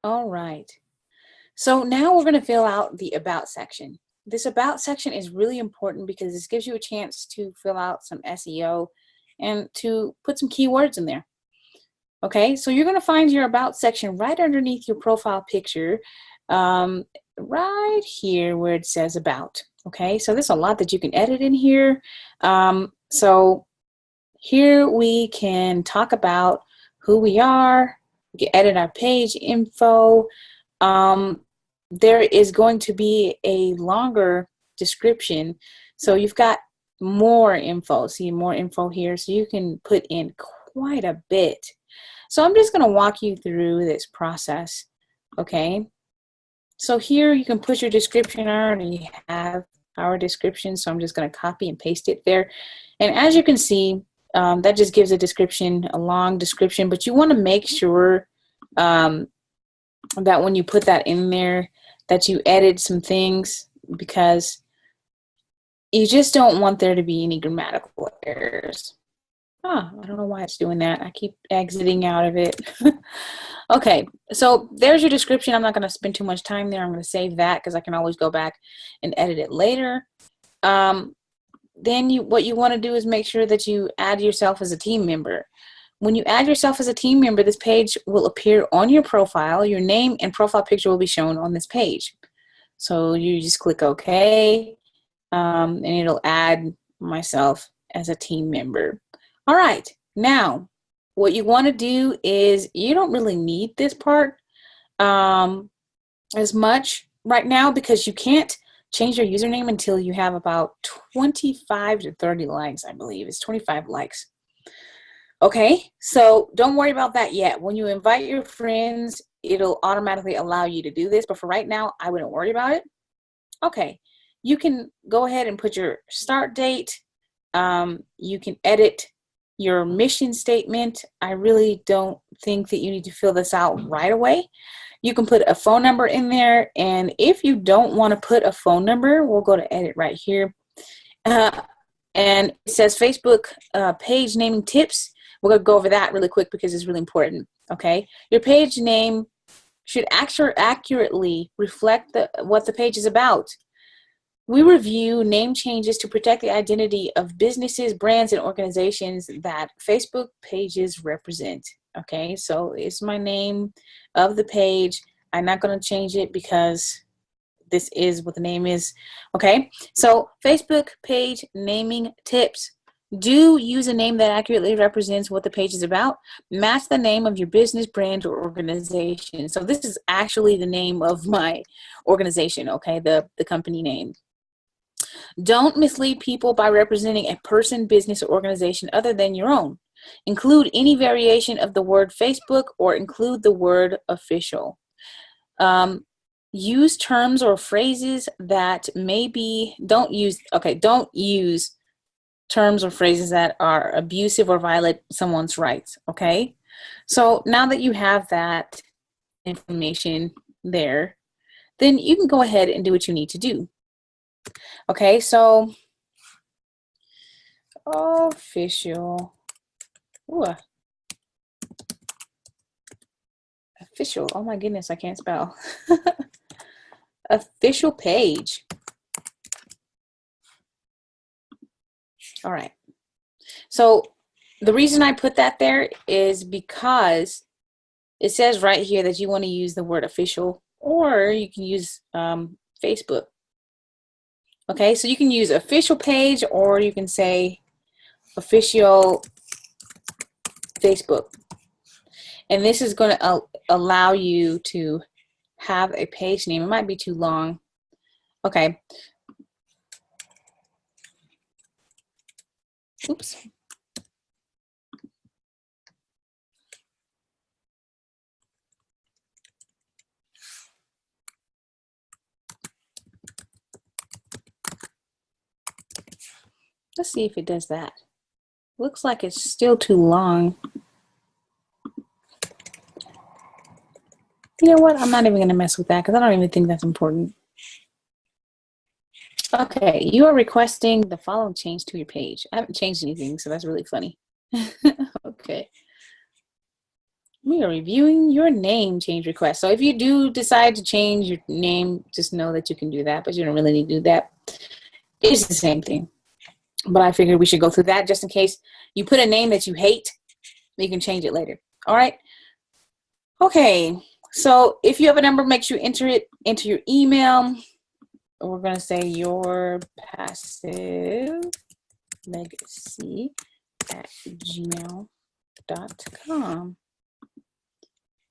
All right. So now we're going to fill out the about section. This about section is really important because this gives you a chance to fill out some SEO and to put some keywords in there. Okay, so you're going to find your about section right underneath your profile picture, right here where it says about. Okay, so there's a lot that you can edit in here. So here we can talk about who we are. We can edit our page info. There is going to be a longer description. So you've got more info. See more info here. So you can put in quite a bit. So I'm just going to walk you through this process. Okay. So here you can put your description. I already have our description. So I'm just going to copy and paste it there. And as you can see, that just gives a description, a long description, but you want to make sure that when you put that in there, that you edit some things, because you just don't want there to be any grammatical errors. I don't know why it's doing that. I keep exiting out of it. Okay, so there's your description. I'm not going to spend too much time there. I'm going to save that because I can always go back and edit it later. Then what you want to do is make sure that you add yourself as a team member. When you add yourself as a team member, this page will appear on your profile. Your name and profile picture will be shown on this page. So you just click OK, and it'll add myself as a team member. All right, now what you want to do is, you don't really need this part as much right now because you can't change your username until you have about 25 to 30 likes, I believe. It's 25 likes. Okay, so don't worry about that yet. When you invite your friends, it'll automatically allow you to do this, but for right now, I wouldn't worry about it. Okay, you can go ahead and put your start date. You can edit your mission statement. I really don't think that you need to fill this out right away. You can put a phone number in there, and if you don't want to put a phone number, we'll go to edit right here. And it says Facebook page naming tips. We're going to go over that really quick because it's really important. Okay, your page name should accurately reflect what the page is about. We review name changes to protect the identity of businesses, brands, and organizations that Facebook pages represent. Okay, so it's my name of the page. I'm not going to change it because this is what the name is. Okay, so Facebook page naming tips. Do use a name that accurately represents what the page is about. Match the name of your business, brand, or organization. So this is actually the name of my organization, okay, the company name. Don't mislead people by representing a person, business, or organization other than your own. Include any variation of the word Facebook or include the word official. Use terms or phrases that don't use terms or phrases that are abusive or violate someone's rights, okay? So now that you have that information there, then you can go ahead and do what you need to do. Okay, so official, official, oh my goodness, I can't spell. Official page. All right. So the reason I put that there is because it says right here that you want to use the word official, or you can use Facebook. Okay, so you can use official page, or you can say official Facebook. And this is going to allow you to have a page name. It might be too long. Okay. Oops. Let's see if it does that. Looks like it's still too long. You know what? I'm not even going to mess with that because I don't even think that's important. Okay, you are requesting the following change to your page. I haven't changed anything, so that's really funny. Okay. We are reviewing your name change request. So if you do decide to change your name, just know that you can do that, but you don't really need to do that. It's the same thing. But I figured we should go through that just in case you put a name that you hate, you can change it later. All right. Okay. So if you have a number, make sure you enter it into your email. We're going to say your passive legacy at gmail.com.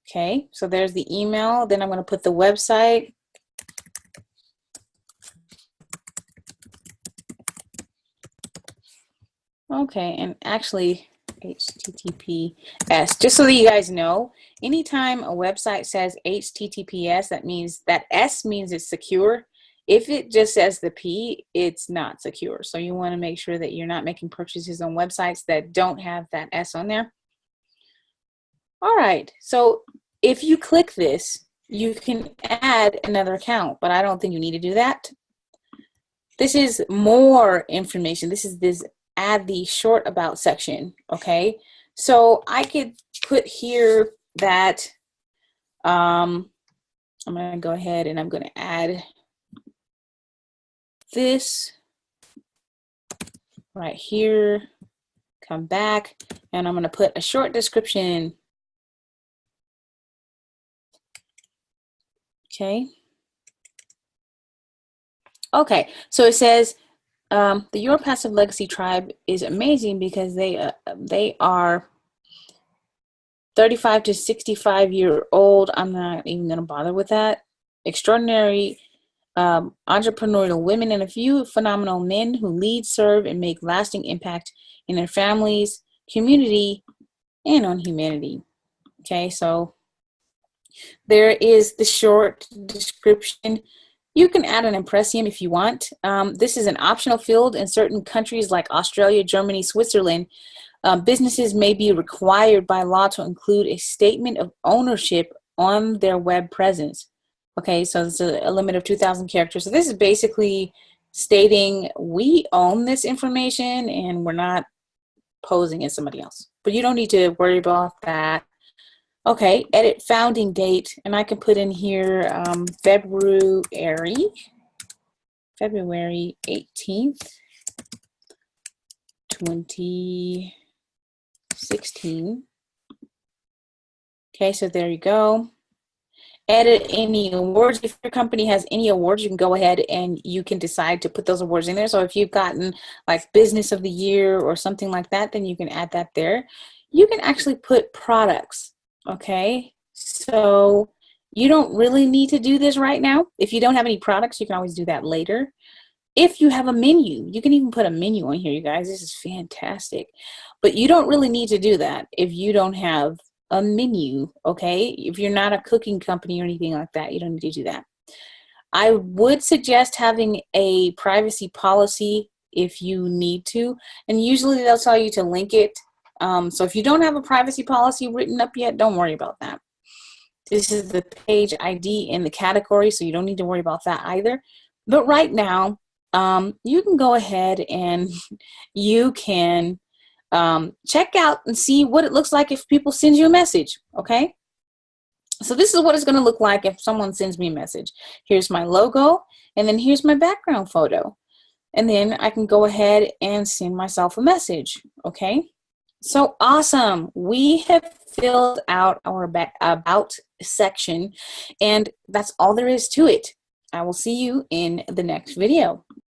Okay, so there's the email. Then I'm going to put the website. Okay, and actually HTTPS, just so that you guys know, anytime a website says HTTPS, that means that S means it's secure. If it just says the P, it's not secure. So you want to make sure that you're not making purchases on websites that don't have that S on there. All right, so if you click this, you can add another account, but I don't think you need to do that. This is more information. This is this add the short about section, okay? So I could put here that I'm going to go ahead and I'm going to add this right here, come back, and I'm going to put a short description. Okay, so it says the Your Passive Legacy tribe is amazing because they are 35 to 65-year-old. I'm not even going to bother with that. Extraordinary entrepreneurial women and a few phenomenal men who lead, serve, and make lasting impact in their families, community, and on humanity. Okay, so there is the short description. You can add an impressium if you want. This is an optional field in certain countries like Australia, Germany, Switzerland. Businesses may be required by law to include a statement of ownership on their web presence. Okay, so it's a limit of 2,000 characters. So this is basically stating we own this information and we're not posing as somebody else. But you don't need to worry about that. Okay, edit founding date, and I can put in here February 18th, 2016. Okay, so there you go. Edit any awards. If your company has any awards, you can go ahead and you can decide to put those awards in there. So if you've gotten like Business of the Year or something like that, then you can add that there. You can actually put products. Okay, so you don't really need to do this right now. If you don't have any products, you can always do that later. If you have a menu, you can even put a menu on here, you guys. This is fantastic. But you don't really need to do that if you don't have a menu, okay? If you're not a cooking company or anything like that, you don't need to do that. I would suggest having a privacy policy if you need to, and usually they'll tell you to link it. So if you don't have a privacy policy written up yet, don't worry about that. This is the page ID in the category, so you don't need to worry about that either. But right now, you can go ahead and you can check out and see what it looks like if people send you a message, okay? So this is what it's going to look like if someone sends me a message. Here's my logo, and then here's my background photo. And then I can go ahead and send myself a message, okay? So awesome. We have filled out our about section, and that's all there is to it. I will see you in the next video.